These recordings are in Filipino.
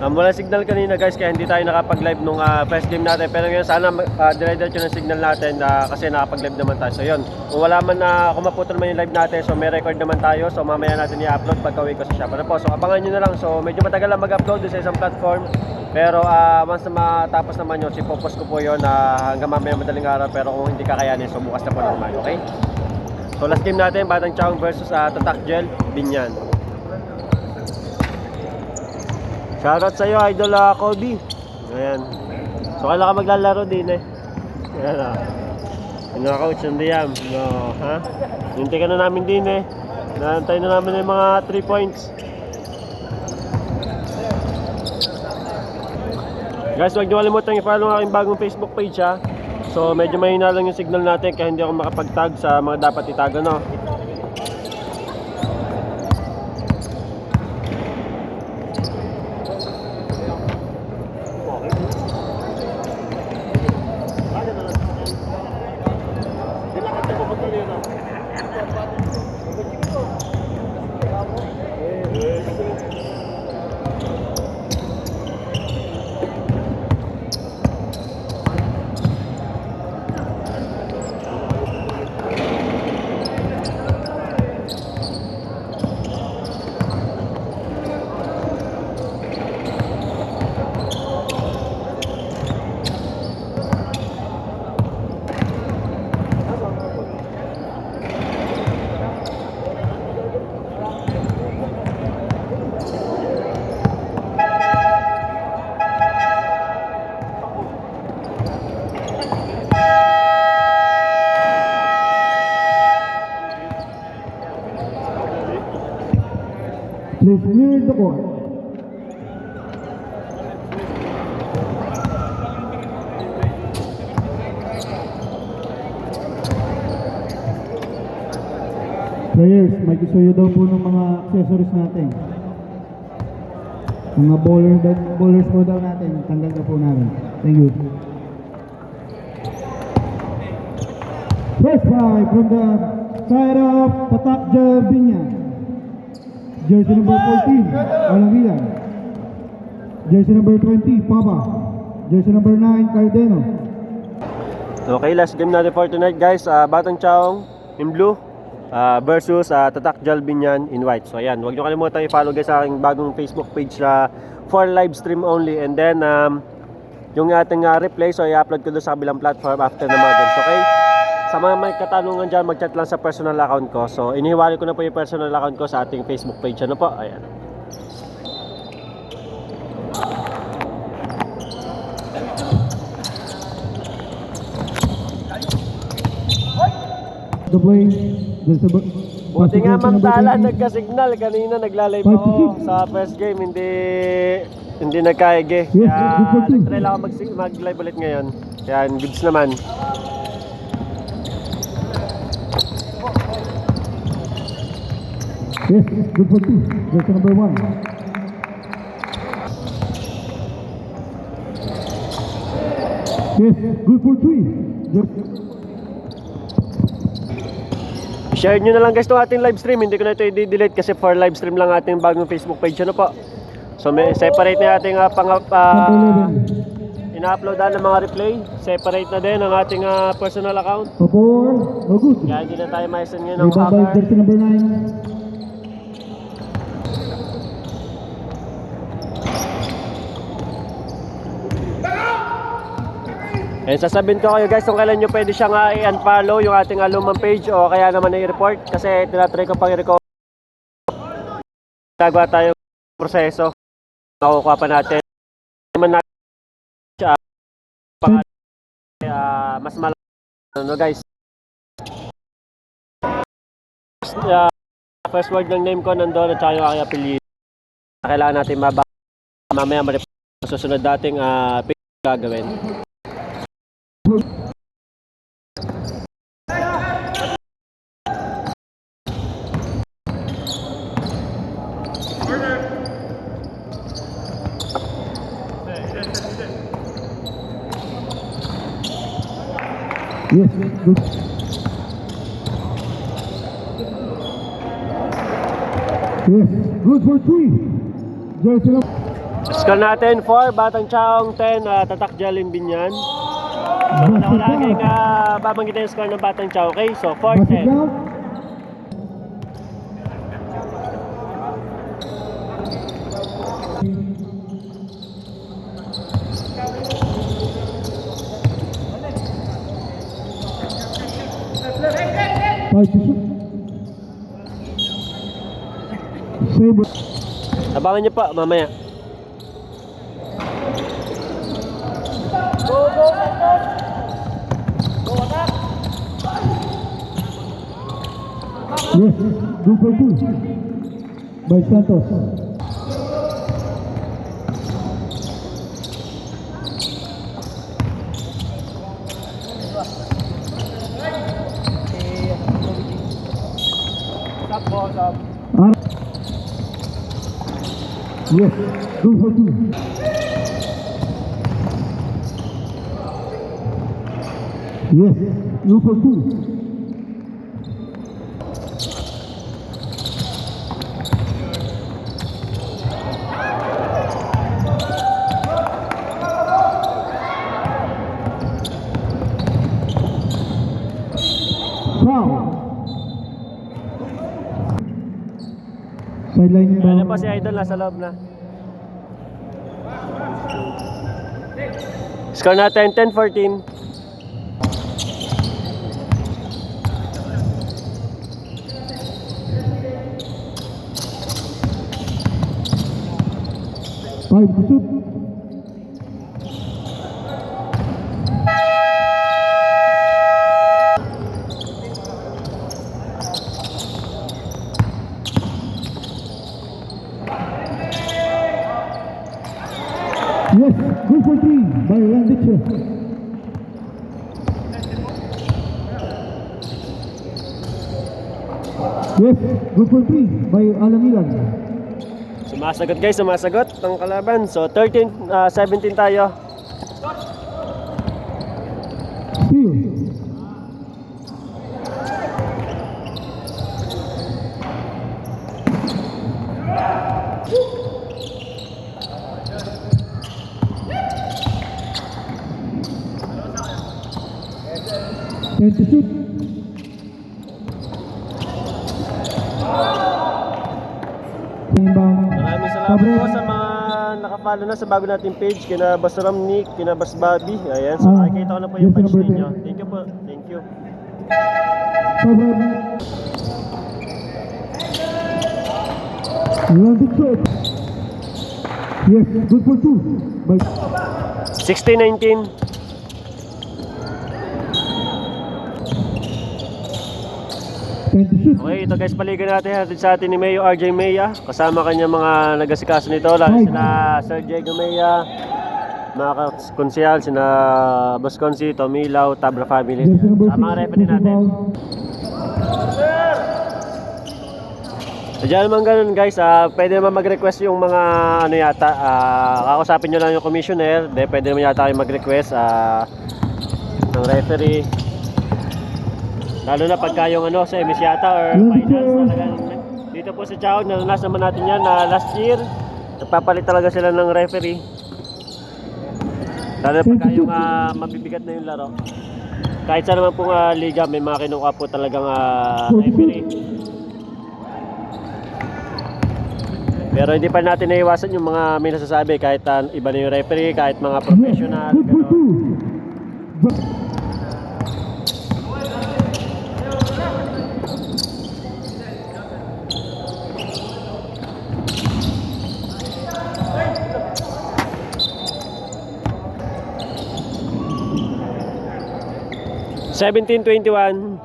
Wala signal kanina guys, kaya hindi tayo nakapag-live nung first game natin. Pero ngayon sana dire-diretso ng signal natin kasi nakapag-live naman tayo. So yun, kung wala man kung maputol man yung live natin, so may record naman tayo. So mamaya natin i-upload pagka uwi ko sa shop. Ano po, so abangan nyo na lang. So medyo matagal lang mag-upload sa isang platform. Pero once na matapos naman yun, sipopost ko po yun hanggang mamaya madaling araw. Pero kung hindi kakayanin, so bukas na po naman, okay? So last game natin, Batang Chowng versus Tatak Gel Binyan. Shoutout sa'yo, Idol Kobe. Ayan. So kailan ka maglalaro din eh. Ayan Yung coach, hindi yan. No, ha? Hintay ka na namin din eh. Naantay na namin yung mga 3 points. Guys, huwag niyo kalimutan i-follow ang aking bagong Facebook page ha. So medyo mahina lang yung signal natin kaya hindi ako makapag-tag sa mga dapat itago, no? Please clear the court. Players, may isuyo daw po ng mga accessories natin. Mga bowlers po daw natin, tanggal na po namin. Thank you. First try from the side of Tatak Gel Binyan. Jersey number 14, Alavila. Jersey number 20, Papa. Jersey number 9, Cardeno. Okay, last game natin for tonight guys. Batang Chowng in blue versus Tatak Gel Binyan in white. So ayan, huwag nyo kalimutan i-follow guys sa aking bagong Facebook page for live stream only. And then yung ating replay, so i-upload ko doon sa kabilang platform after na mga games, okay? Sa mga may katanungan dyan, mag-chat lang sa personal account ko. So, inihiwalay ko na po yung personal account ko sa ating Facebook page. Ano po? Ayan. The play. Buti nga Mangtala nagka-signal. Kanina nagla-live ako sa first game. Hindi nagkaige. Kaya nag-try lang ako mag-live ulit ngayon. Kaya goods naman. Yes, good for 2. Jersey number 1. Yes, good for 3. Share nyo na lang guys itong ating live stream. Hindi ko na ito i-delete kasi for live stream lang ating bagong Facebook page. Ano po? So may separate na ating ina-upload ng mga replay. Separate na din ang ating personal account. No good. Kaya hindi na tayo ma-send ngayon ng Rebound by jersey number 9. And sasabihin ko kayo guys kung kailan nyo pwede siyang i-unfollow yung ating lumang page o kaya naman i-report kasi tinatry ko pang i-record. Gagawa tayo ng proseso. Nakukuha pa natin. Naman natin siya. Mas malaki. Ano guys? First word ng name ko nandun at saka yung aking apelyido. Kailangan natin mamaya ma-report sa susunod dating page gagawin. Yes, good. Yes, good for 3. Jersey number. Score natin 4, Batang Chaong 10, Tatak Jalim Binyan. So, Basket laging out. babanggitin yung score ng Batang Chaong. Okay, so Basket 4-10. out. Five to shoot. Save. Abangan niyo pa mamaya. Yes, go for two. By Santos. Ar- Yes, go for two. Yes, go for two. Foul. Sideline yung Ano ball. pa si Idol, nasa loob na. Score natin 10-14. Five to shoot. Yes, go for three by Landicho. Yes, go for three by Alamilan. Sumasagot guys, sumasagot ng kalaban. So 13-17 tayo. Steal. Ten to shoot. Inbound. Maraming salamat po sa mga nakapalo na sa bago nating page. Kina Boss Ramnik, kina Boss Bobby. Ayan, so nakikita ko na po yung yes, page number ninyo. 10. Thank you po. Thank you. Sobrang. Landicho. Yes, good for two by 16-19. ten to shoot. Okay, ito guys, paligan natin sa atin ni Mayo RJ Maya. Kasama kanya mga nagasikaso nito. Lalo sina Sir Diego Maya, mga konsyal, sina Boss Consi, Tomilaw, Tabla Family. Jersey number Sa mga six, referee natin. foul. Diyan naman ganun guys, pwede naman mag-request yung mga ano yata, kakausapin nyo lang yung commissioner, pwede naman yata kayo mag-request ng referee. Lalo na pagka yung ano, sa MS yata or finals talagang dito po sa Chao, naranasan naman natin yan na last year, nagpapalit talaga sila ng referee. Lalo na pagka yung mabibigat na yung laro. Kahit sa naman pong liga, may mga kinuha po talagang referee. Pero hindi pa natin naiwasan yung mga may nasasabi kahit iba na yung referee, kahit mga professional, Good for gano'n. two. 17-21.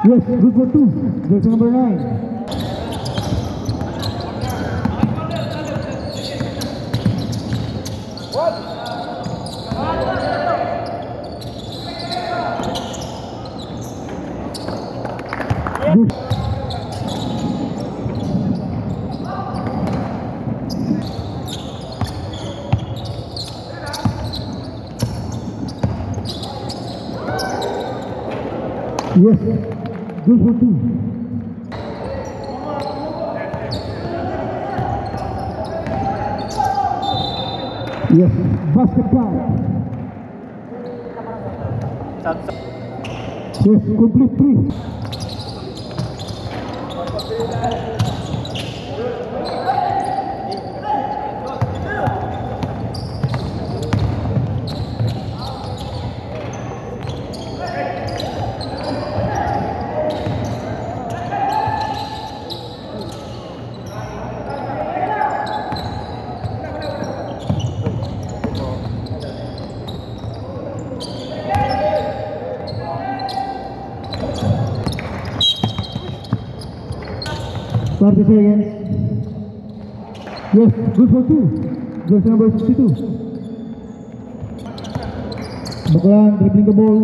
Yes, good for two. Jersey number 9. Yes, good for two. Yes, basket count. Yes, complete 3. Thirty seconds. Yes, good for 2. Jersey number 62. Baklan dribbling the ball.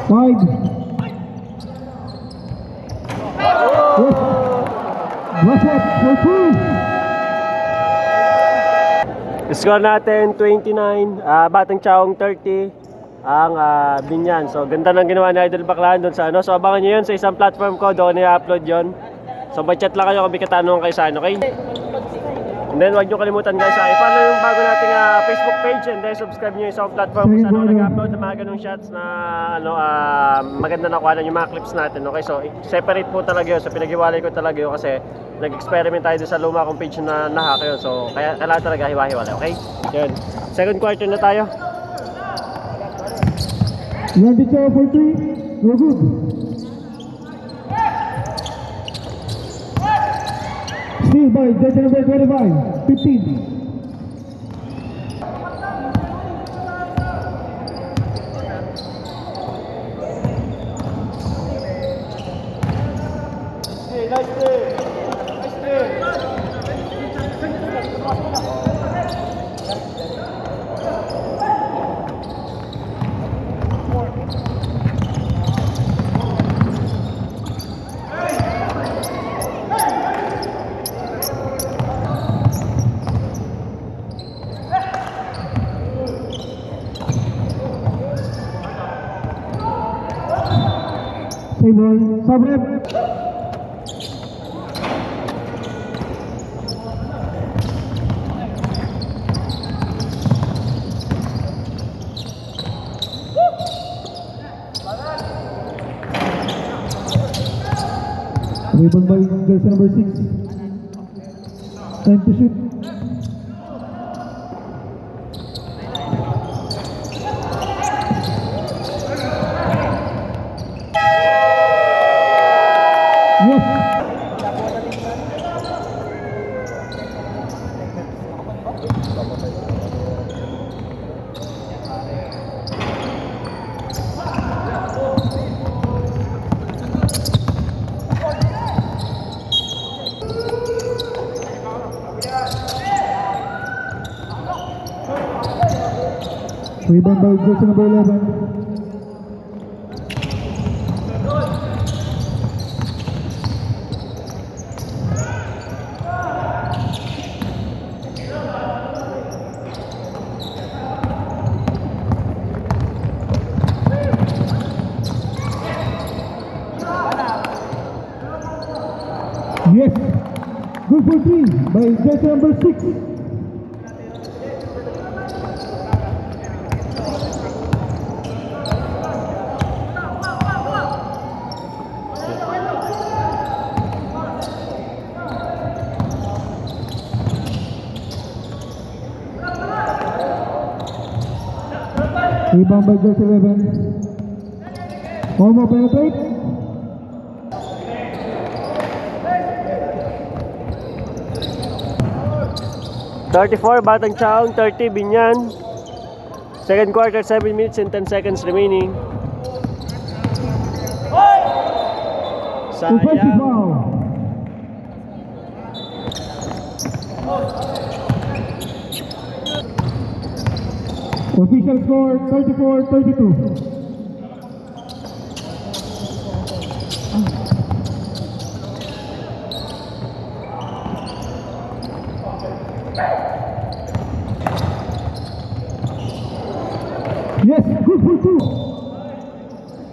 Five. Yes. Rush up for 2. Score natin 29, Batang Chowng 30, ang Binyan. So ganda ng ginawa ni Idol Baklaan doon sa ano. So abangan nyo yun sa isang platform ko, doon i-upload yun. So mag-chat lang kayo kung may katanungan kayo sa ano, okay? And then huwag nyo kalimutan guys, i-follow yung bago nating Facebook page, and then subscribe nyo yung isang platform kung saan ako nag-upload ng mga ganung shots na ano, maganda na kuha yung mga clips natin, okay? So separate po talaga yun, so pinag-iwalay ko talaga yun kasi nag-experiment tayo doon sa luma kong page na nahack yun. So kaya kailangan talaga hiwa-hiwalay, okay? Yun, second quarter na tayo. Randy Chow for 3. No good. Steal by jersey number 25. 15. Save ball. Sub-rep. Rebound by jersey number 6. Time to shoot. Yes. Rebound by jersey number 11. Yes, good for 3 by jersey number 6. Rebound by jersey 11. Homo penetrate. $34 Batang Chowng, 30 Binyan. Second quarter, 7 minutes and 10 seconds remaining. Offensive Sayang. foul. Official score 34-32.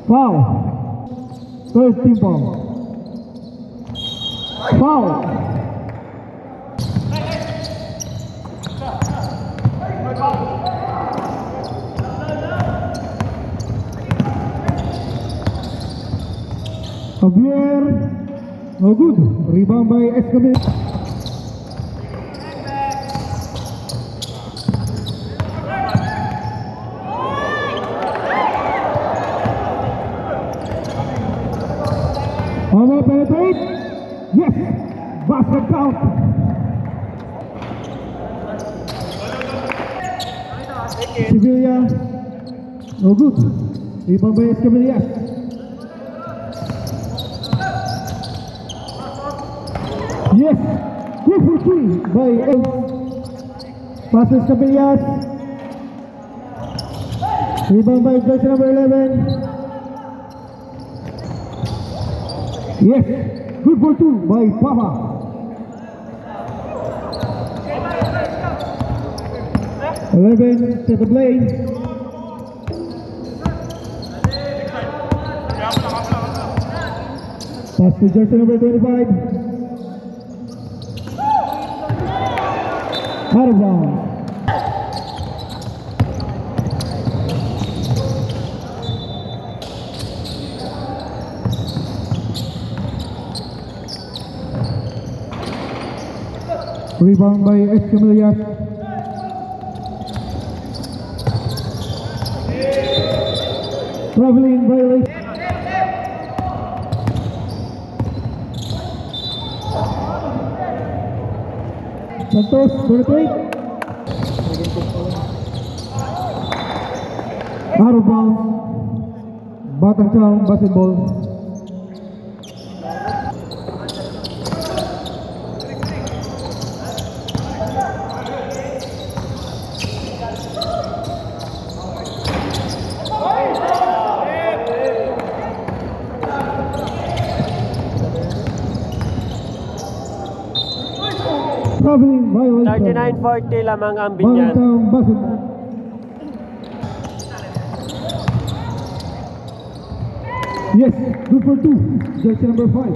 Foul. Third team foul. Foul. Javier, no good. Rebound by Escobar. Over penetrate. Yes. Basket count. Sevilla. No good. Rebound by Escobar. Yes, 2 for 3 by El. Passes Cabillas. Rebound by jersey number 11. Yes, good for 2 by Papa. Set the play. Pass to jersey number 25. Out of bounds. Rebound by Escamillas. Traveling violation. Santos, 33. Out of bounds. Batang Chow, basketball. Traveling violation. 39-40 lamang ang Binyan. Batang basketball. Yes, good for 2. Jersey number 5.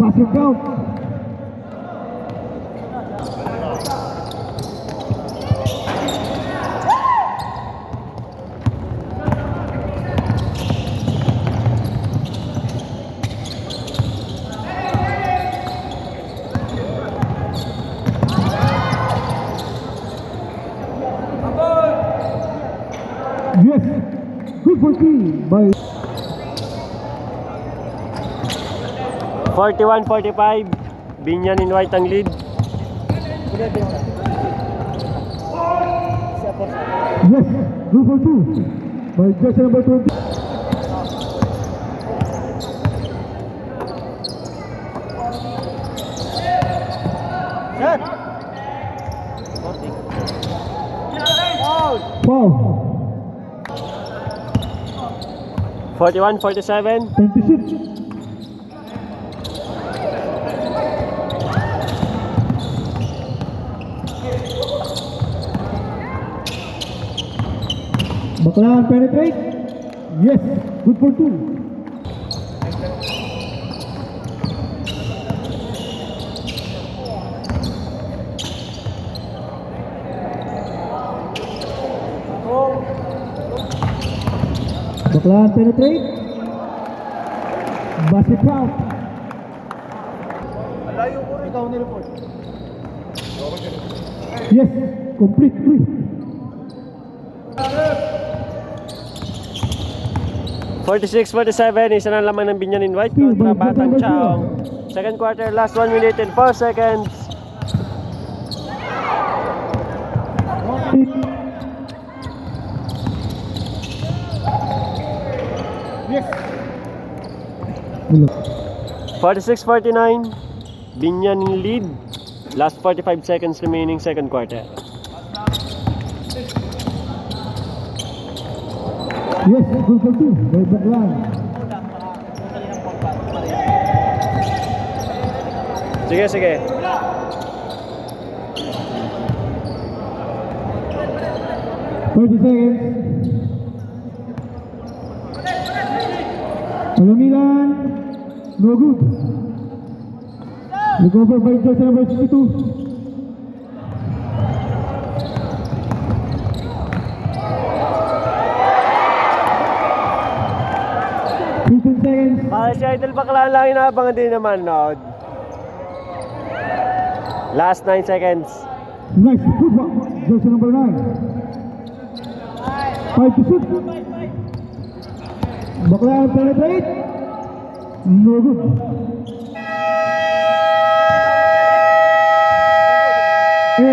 Basket count. Yes, good for 3 by 41-45. Binyan in white ang lead. yes, good for 2 by jersey number 20. Set. Foul. 41-47. 26. Bakalan penetrate. Yes, good for 2. Bakalan penetrate. Basket count. Ikaw nireport. Yes, complete 3. 46-47, isa na lamang ng Binyan in white kontra Batang Chow. Second quarter, last 1 minute and 4 seconds. Yes. 46-49, Binyan in lead. Last 45 seconds remaining, second quarter. Yes, good for 2 by Bakalan. Sige, sige. Seconds. Alamilan, no good. Recover by jersey number 62. 15 seconds. Para si Idol Baklaan lang inaabangan din naman, no? Last 9 seconds. Nice football. Jersey number 9. 5 to shoot. Baklaan penetrate. No good.